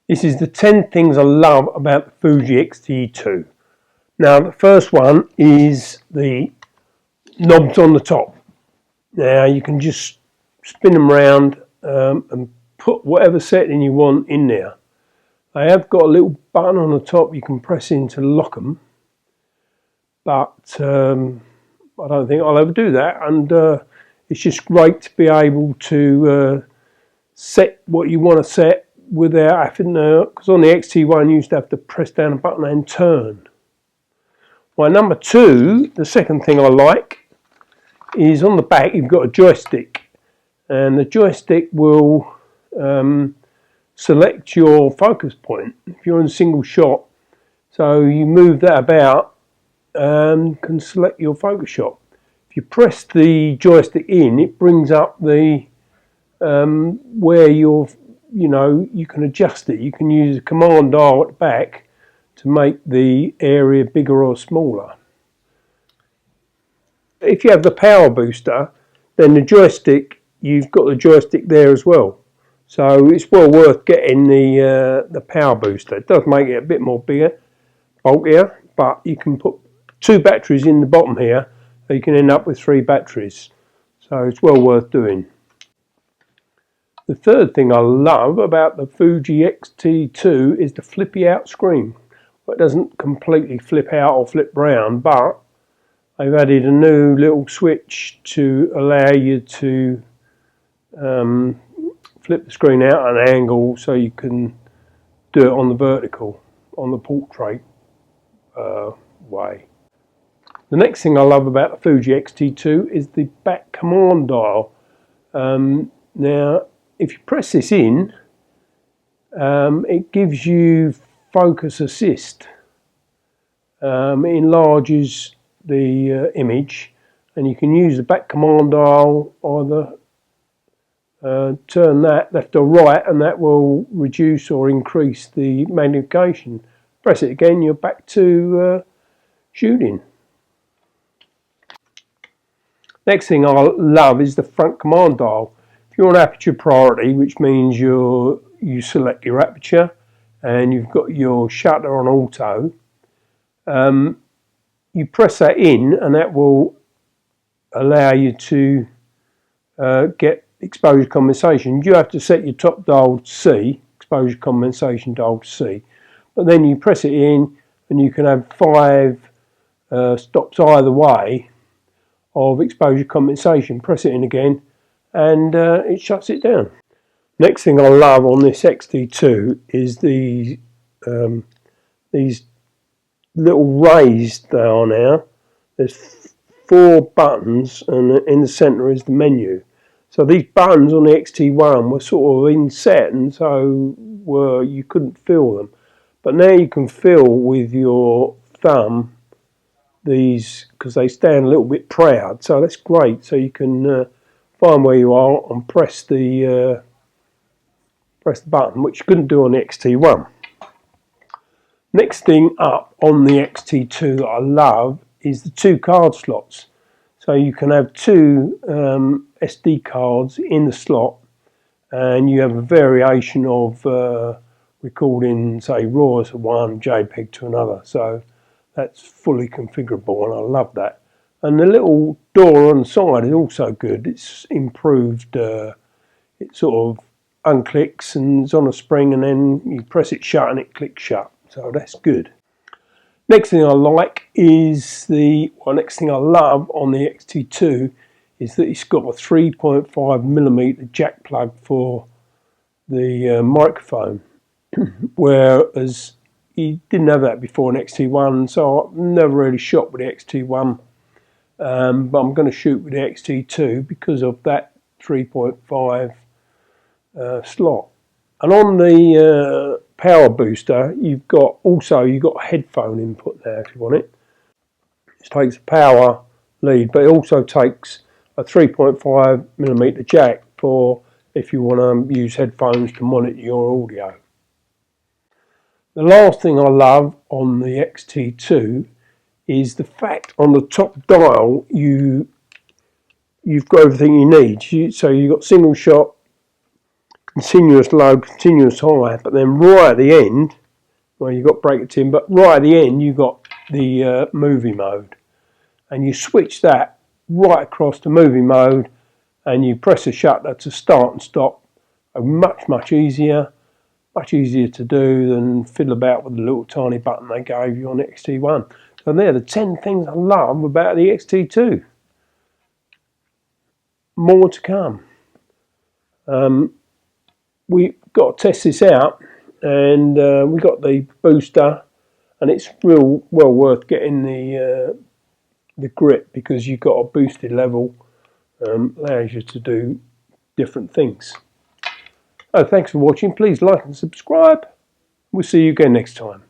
This is the 10 things I love about the Fuji X-T2. Now the first one is the knobs on the top. Now you can just spin them around and put whatever setting you want in there. They have got a little button on the top you can press in to lock them, but I don't think I'll ever do that, and it's just great to be able to set what you want to set without having to, because on the X-T1 you used to have to press down a button and turn. Well, number two, the second thing I like, is on the back you've got a joystick, and the joystick will select your focus point if you're in a single shot. So you move that about and can select your focus shot. If you press the joystick in, it brings up the where you're, you can adjust it. You can use a command dial at the back to make the area bigger or smaller. If you have the power booster, then the joystick, you've got the joystick there as well. So it's well worth getting the power booster. It does make it a bit more bigger, bulkier, but you can put 2 batteries in the bottom here, so you can end up with 3 batteries. So it's well worth doing. The third thing I love about the Fuji X-T2 is the flippy out screen. Well, it doesn't completely flip out or flip round, but they've added a new little switch to allow you to flip the screen out at an angle, so you can do it on the vertical, on the portrait way. The next thing I love about the Fuji X-T2 is the back command dial. Now, if you press this in, it gives you focus assist. It enlarges the image, and you can use the back command dial, either turn that left or right, and that will reduce or increase the magnification. Press it again, you're back to shooting. Next thing I love is the front command dial. If you're on aperture priority, which means you select your aperture and you've got your shutter on auto, you press that in and that will allow you to get exposure compensation. You have to set your top dial to C, exposure compensation dial to C, but then you press it in and you can have 5 stops either way of exposure compensation. Press it in again and it shuts it down. Next thing I love on this X-T2 is these little raised they are now. There's 4 buttons, and in the centre is the menu. So these buttons on the X-T1 were sort of inset, and so you couldn't feel them. But now you can feel with your thumb these, because they stand a little bit proud. So that's great. So you can find where you are and press the button, which you couldn't do on the X-T1. Next thing up on the X-T2 that I love is the 2 card slots. So you can have 2 SD cards in the slot, and you have a variation of recording, say, RAW to one, JPEG to another. So that's fully configurable, and I love that. And the little door on the side is also good. It's improved. It sort of unclicks and it's on a spring, and then you press it shut and it clicks shut. So that's good. Next thing I like is next thing I love on the X-T2 is that it's got a 3.5mm jack plug for the microphone, whereas you didn't have that before in X-T1, so I've never really shot with the X-T1, but I'm going to shoot with the X-T2 because of that 3.5 slot. And on the power booster, you've got a headphone input there if you want it. It takes a power lead, but it also takes a 3.5mm jack for if you want to use headphones to monitor your audio. The last thing I love on the X-T2 is the fact on the top dial you've got everything you need. So you've got single shot, continuous low, continuous high, but then right at the end, well, you've got break it in, but right at the end you've got the movie mode, and you switch that right across to movie mode, and you press a shutter to start and stop. Much easier to do than fiddle about with the little tiny button they gave you on the X-T1. So they're the 10 things I love about the X-T2. More to come. We got to test this out, and we got the booster, and it's real well worth getting the grip, because you've got a boosted level, allows you to do different things. Oh, thanks for watching. Please like and subscribe. We'll see you again next time.